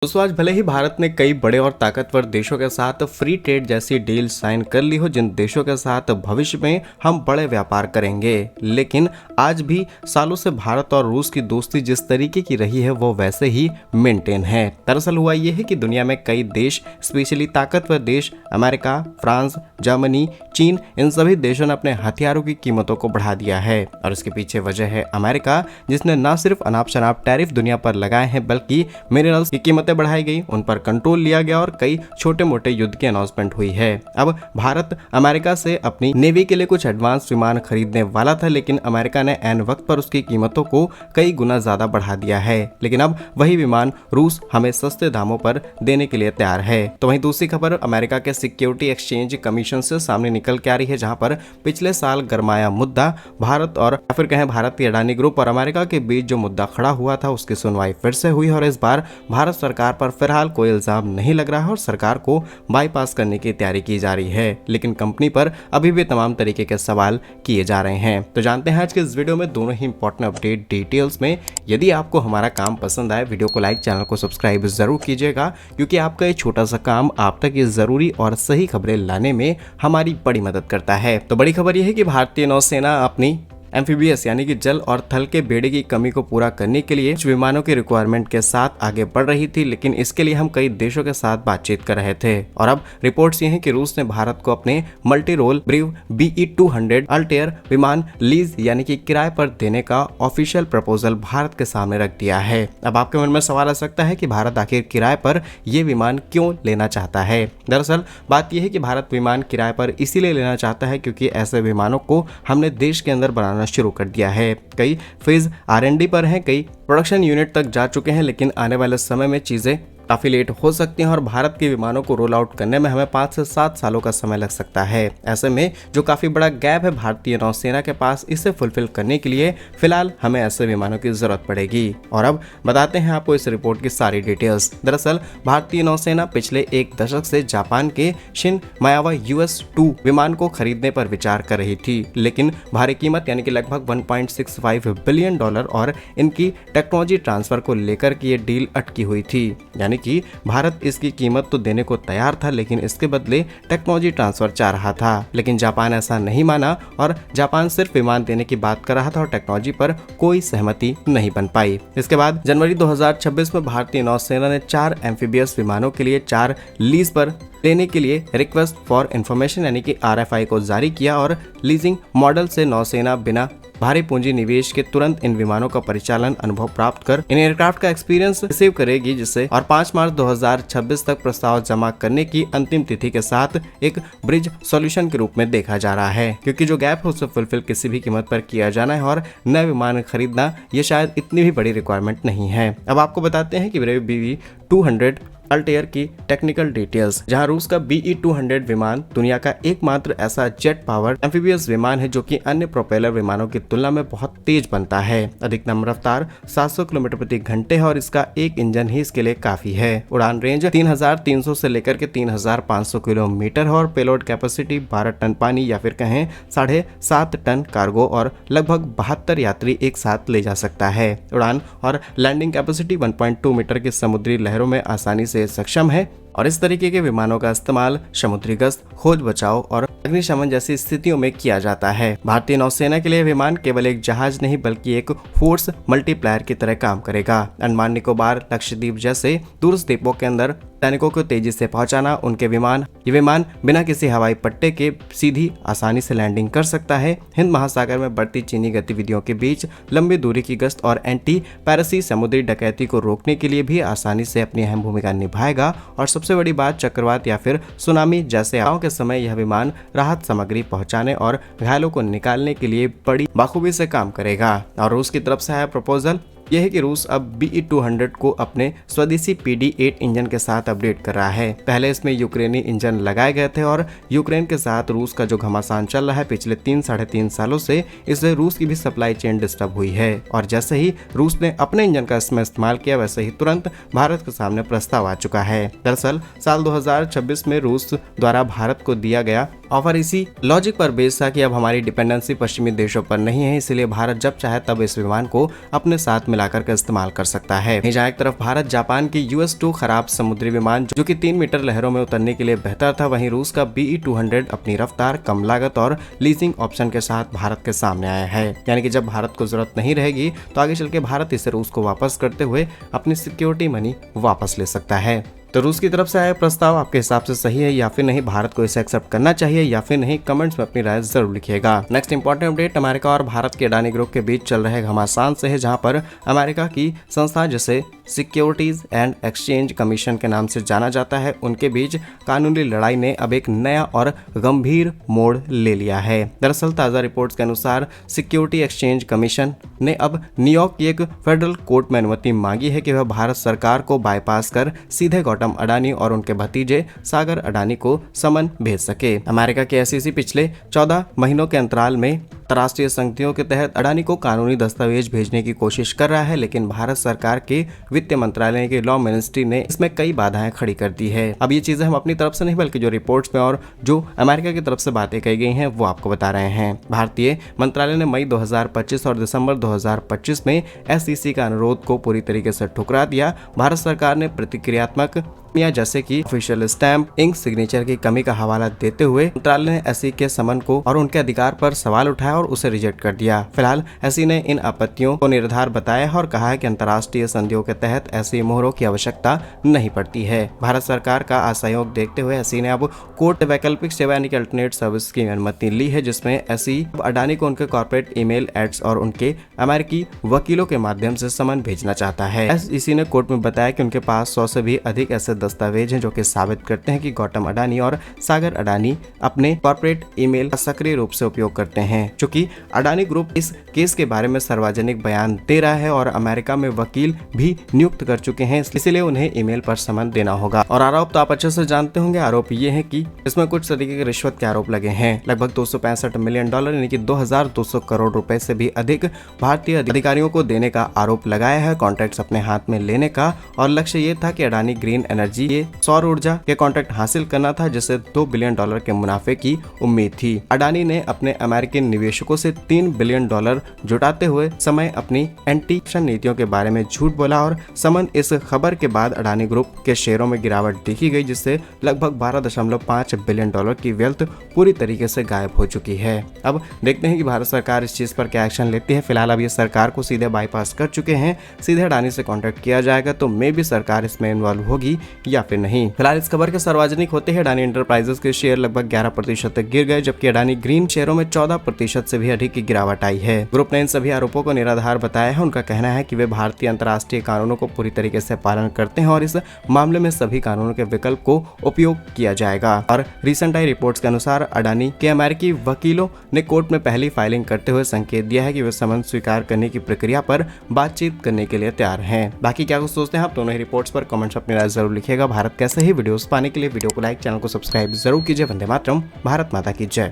दोस्तों आज भले ही भारत ने कई बड़े और ताकतवर देशों के साथ फ्री ट्रेड जैसी डील साइन कर ली हो जिन देशों के साथ भविष्य में हम बड़े व्यापार करेंगे, लेकिन आज भी सालों से भारत और रूस की दोस्ती जिस तरीके की रही है वो वैसे ही मेंटेन है। दरअसल हुआ ये है कि दुनिया में कई देश, स्पेशली ताकतवर देश अमेरिका, फ्रांस, जर्मनी, चीन, इन सभी देशों ने अपने हथियारों की कीमतों को बढ़ा दिया है और इसके पीछे वजह है अमेरिका, जिसने न सिर्फ अनाप शनाप टैरिफ दुनिया पर लगाए हैं बल्कि मिनरल्स की कीमतें बढ़ाई गई, उन पर कंट्रोल लिया गया और कई छोटे मोटे युद्ध की अनाउंसमेंट हुई है। अब भारत अमेरिका से अपनी नेवी के लिए कुछ एडवांस विमान खरीदने वाला था, लेकिन अमेरिका ने ऐन वक्त पर उसकी कीमतों को कई गुना ज्यादा बढ़ा दिया है। लेकिन अब वही विमान रूस हमें सस्ते दामों पर देने के लिए तैयार है। तो वहीं दूसरी खबर अमेरिका के सिक्योरिटी एक्सचेंज कमीशन से सामने निकल के आ रही है, जहां पर पिछले साल गरमाया मुद्दा भारत और या फिर कहें भारतीय अडानी ग्रुप और अमेरिका के बीच जो मुद्दा खड़ा हुआ था उसकी सुनवाई फिर से हुई और इस बार भारत सरकार पर फिलहाल कोई इल्जाम नहीं लग रहा है और सरकार को बाईपास करने की तैयारी की जा रही है, लेकिन कंपनी पर अभी भी तमाम तरीके के सवाल किए जा रहे हैं। तो जानते हैं आज के इस वीडियो में दोनों ही इंपॉर्टेंट अपडेट डिटेल्स में। यदि आपको हमारा काम पसंद आए, वीडियो को लाइक, चैनल को सब्सक्राइब जरूर कीजिएगा, क्योंकि आपका ये छोटा सा काम आप तक ये जरूरी और सही खबरें लाने में हमारी बड़ी मदद करता है। तो बड़ी खबर यह है कि भारतीय नौसेना अपनी एम्फीबियस यानी कि जल और थल के बेड़े की कमी को पूरा करने के लिए कुछ विमानों की रिक्वायरमेंट के साथ आगे बढ़ रही थी, लेकिन इसके लिए हम कई देशों के साथ बातचीत कर रहे थे। और अब रिपोर्ट्स ये हैं कि रूस ने भारत को अपने मल्टी रोल ब्रीव BE-200 अल्टेयर विमान लीज यानी कि किराए पर देने का ऑफिशियल प्रपोजल भारत के सामने रख दिया है। अब आपके मन में सवाल आ सकता है कि भारत आखिर किराए पर ये विमान क्यों लेना चाहता है। दरअसल बात यह है कि भारत विमान किराए पर इसीलिए लेना चाहता है क्योंकि ऐसे विमानों को हमने देश के अंदर बनाना शुरू कर दिया है। कई फेज R&D पर हैं, कई प्रोडक्शन यूनिट तक जा चुके हैं, लेकिन आने वाले समय में चीजें काफी लेट हो सकती हैं और भारत के विमानों को रोल आउट करने में हमें 5 से 7 सालों का समय लग सकता है। ऐसे में जो काफी बड़ा गैप है भारतीय नौसेना के पास, इसे फुलफिल करने के लिए फिलहाल हमें ऐसे विमानों की जरूरत पड़ेगी। और अब बताते हैं आपको इस रिपोर्ट की सारी डिटेल्स। दरअसल भारतीय नौसेना पिछले एक दशक से जापान के शिन मायावा US-2 विमान को खरीदने पर विचार कर रही थी, लेकिन भारी कीमत यानी कि लगभग $1.65 बिलियन और इनकी टेक्नोलॉजी ट्रांसफर को लेकर की ये डील अटकी हुई थी। यानी कि भारत इसकी कीमत तो देने को तैयार था, लेकिन इसके बदले टेक्नोलॉजी ट्रांसफर चाह रहा था, लेकिन जापान ऐसा नहीं माना और जापान सिर्फ विमान देने की बात कर रहा था और टेक्नोलॉजी पर कोई सहमति नहीं बन पाई। इसके बाद जनवरी 2026 में भारतीय नौसेना ने 4 एम्फीबियस विमानों के लिए 4 लीज पर लेने के लिए रिक्वेस्ट फॉर इंफॉर्मेशन यानी कि RFI को जारी किया और लीजिंग मॉडल से नौसेना बिना भारी पूंजी निवेश के तुरंत इन विमानों का परिचालन अनुभव प्राप्त कर इन एयरक्राफ्ट का एक्सपीरियंस रिसीव करेगी, जिससे और 5 मार्च 2026 तक प्रस्ताव जमा करने की अंतिम तिथि के साथ एक ब्रिज सॉल्यूशन के रूप में देखा जा रहा है, क्योंकि जो गैप है उसे फुलफिल किसी भी कीमत पर किया जाना है और नए विमान खरीदना ये शायद इतनी भी बड़ी रिक्वायरमेंट नहीं है। अब आपको बताते हैं कि BE-200 अल्टेयर की टेक्निकल डिटेल्स, जहां रूस का BE-200 विमान दुनिया का एकमात्र ऐसा जेट पावर एम्फीबियस विमान है जो कि अन्य प्रोपेलर विमानों की तुलना में बहुत तेज बनता है। अधिकतम रफ्तार 700 किलोमीटर प्रति घंटे है और इसका एक इंजन ही इसके लिए काफी है। उड़ान रेंज 3300 से लेकर के 3500 किलोमीटर है और पेलोड कैपेसिटी 12 टन पानी या फिर कहें 7.5 टन कार्गो और लगभग 72 यात्री एक साथ ले जा सकता है। उड़ान और लैंडिंग कैपेसिटी 1.2 मीटर की समुद्री लहरों में आसानी से सक्षम है और इस तरीके के विमानों का इस्तेमाल समुद्री गश्त, खोज बचाव और अग्निशमन जैसी स्थितियों में किया जाता है। भारतीय नौसेना के लिए विमान केवल एक जहाज नहीं बल्कि एक फोर्स मल्टीप्लायर की तरह काम करेगा। अंडमान निकोबार, लक्षद्वीप जैसे दूरस्थ द्वीपों के अंदर सैनिकों को तेजी से पहुंचाना, ये विमान बिना किसी हवाई पट्टे के सीधी आसानी से लैंडिंग कर सकता है। हिंद महासागर में बढ़ती चीनी गतिविधियों के बीच लंबी दूरी की गश्त और एंटी पैरसी समुद्री डकैती को रोकने के लिए भी आसानी से अपनी अहम भूमिका निभाएगा। और सबसे बड़ी बात, चक्रवात या फिर सुनामी जैसे आपदाओं के समय यह विमान राहत सामग्री पहुंचाने और घायलों को निकालने के लिए बड़ी बाखूबी से काम करेगा। और रूस की तरफ से आया प्रपोजल यह है कि रूस अब BE-200 को अपने स्वदेशी PD-8 इंजन के साथ अपडेट कर रहा है। पहले इसमें यूक्रेनी इंजन लगाए गए थे और यूक्रेन के साथ रूस का जो घमासान चल रहा है पिछले 3-3.5 सालों से, इससे रूस की भी सप्लाई चेन डिस्टर्ब हुई है। और जैसे ही रूस ने अपने इंजन का इसमें इस्तेमाल किया, वैसे ही तुरंत भारत के सामने प्रस्ताव आ चुका है। दरअसल साल 2026 में रूस द्वारा भारत को दिया गया ऑफर इसी लॉजिक पर बेस्ड था कि अब हमारी डिपेंडेंसी पश्चिमी देशों पर नहीं है, इसलिए भारत जब चाहे तब इस विमान को अपने साथ मिलाकर के इस्तेमाल कर सकता है। जहाँ एक तरफ भारत जापान की US-2 खराब समुद्री विमान जो कि 3 मीटर लहरों में उतरने के लिए बेहतर था, वहीं रूस का BE-200 अपनी रफ्तार, कम लागत और लीजिंग ऑप्शन के साथ भारत के सामने आया है। यानी कि जब भारत को जरूरत नहीं रहेगी तो आगे चल के भारत इसे रूस को वापस करते हुए अपनी सिक्योरिटी मनी वापस ले सकता है। तो रूस की तरफ से आया प्रस्ताव आपके हिसाब से सही है या फिर नहीं, भारत को इसे एक्सेप्ट करना चाहिए या फिर नहीं, कमेंट्स में अपनी राय जरूर लिखिएगा। नेक्स्ट इंपॉर्टेंट अपडेट अमेरिका और भारत के अडानी ग्रुप के बीच चल रहे घमासान से है, जहां पर अमेरिका की संस्था जिसे सिक्योरिटीज एंड एक्सचेंज कमीशन के नाम से जाना जाता है, उनके बीच कानूनी लड़ाई ने अब एक नया और गंभीर मोड़ ले लिया है। दरअसल ताज़ा रिपोर्ट्स के अनुसार सिक्योरिटी एक्सचेंज कमीशन ने अब न्यूयॉर्क की एक फेडरल कोर्ट में अनुमति मांगी है कि वह भारत सरकार को बाईपास कर सीधे गौतम अडानी और उनके भतीजे सागर अडानी को समन भेज सके। अमेरिका के SEC पिछले 14 महीनों के अंतराल में अंतर्राष्ट्रीय संधियों के तहत अडानी को कानूनी दस्तावेज भेजने की कोशिश कर रहा है, लेकिन भारत सरकार के वित्त मंत्रालय के लॉ मिनिस्ट्री ने इसमें कई बाधाएं खड़ी कर दी है। अब ये चीजें हम अपनी तरफ से नहीं बल्कि जो रिपोर्ट्स में और जो अमेरिका की तरफ से बातें कही गई हैं वो आपको बता रहे हैं। भारतीय मंत्रालय ने मई 2025 और दिसंबर 2025 में SEC का अनुरोध को पूरी तरीके से ठुकरा दिया। भारत सरकार ने प्रतिक्रियात्मक जैसे कि ऑफिशियल स्टैंप, इंक, सिग्नेचर की कमी का हवाला देते हुए मंत्रालय ने SEC के समन को और उनके अधिकार पर सवाल उठाया और उसे रिजेक्ट कर दिया। फिलहाल SEC ने इन आपत्तियों को निराधार बताया है और कहा है कि अंतर्राष्ट्रीय संधियों के तहत ऐसी मोहरों की आवश्यकता नहीं पड़ती है। भारत सरकार का असहयोग देखते हुए SEC ने अब कोर्ट वैकल्पिक सेवा यानी कि अल्टरनेट सर्विस की अनुमति ली है, जिसमें SEC अडानी को उनके कॉर्पोरेट ईमेल एड्स और उनके अमेरिकी वकीलों के माध्यम से समन भेजना चाहता है। SEC ने कोर्ट में बताया कि उनके पास 100 से भी अधिक ऐसे दस्तावेज हैं जो कि साबित करते हैं कि गौतम अडानी और सागर अडानी अपने कॉर्पोरेट ईमेल का सक्रिय रूप से उपयोग करते हैं। चूंकि अडानी ग्रुप इस केस के बारे में सार्वजनिक बयान दे रहा है और अमेरिका में वकील भी नियुक्त कर चुके हैं, इसलिए उन्हें ईमेल पर समन देना होगा। और आरोप तो आप अच्छे से जानते होंगे। आरोप ये है कि इसमें कुछ तरीके के रिश्वत के आरोप लगे हैं। लगभग $265 मिलियन यानी कि 2200 करोड़ रुपए से भी अधिक भारतीय अधिकारियों को देने का आरोप लगाया है, कॉन्ट्रैक्ट्स अपने हाथ में लेने का। और लक्ष्य ये था कि अडानी ग्रीन एनर्जी ये सौर ऊर्जा के कॉन्ट्रैक्ट हासिल करना था, जिससे $2 बिलियन के मुनाफे की उम्मीद थी। अडानी ने अपने अमेरिकी निवेशकों से $3 बिलियन जुटाते हुए समय अपनी एंटी करप्शन नीतियों के बारे में झूठ बोला और समन इस खबर के बाद अडानी ग्रुप के शेयरों में गिरावट देखी गई, जिससे लगभग $12.5 बिलियन की वेल्थ पूरी तरीके से गायब हो चुकी है। अब देखते हैं कि भारत सरकार इस चीज पर क्या एक्शन लेती है। फिलहाल अब ये सरकार को सीधे बाईपास कर चुके हैं, सीधे अडानी से कॉन्ट्रैक्ट किया जाएगा, तो मे भी सरकार इसमें इन्वॉल्व होगी या फिर नहीं। फिलहाल इस खबर के सार्वजनिक होते ही अडानी एंटरप्राइजेस के शेयर लगभग 11% तक गिर गए, जबकि अडानी ग्रीन शेयरों में 14% से भी अधिक की गिरावट आई है। ग्रुप ने इन सभी आरोपों को निराधार बताया है। उनका कहना है कि वे भारतीय अंतर्राष्ट्रीय कानूनों को पूरी तरीके से पालन करते हैं और इस मामले में सभी कानूनों के विकल्प को उपयोग किया जाएगा। और रिसेंट आई रिपोर्ट्स के अनुसार अडानी के अमेरिकी वकीलों ने कोर्ट में पहली फाइलिंग करते हुए संकेत दिया है कि वे समन स्वीकार करने की प्रक्रिया पर बातचीत करने के लिए तैयार हैं। बाकी क्या कुछ सोचते हैं आप दोनों ही रिपोर्ट्स पर कमेंट्स अपनी राय जरूर लिखिएगा। भारत कैसे ही वीडियोस पाने के लिए वीडियो को लाइक, चैनल को सब्सक्राइब जरूर कीजिए। वंदे मातरम, भारत माता की जय।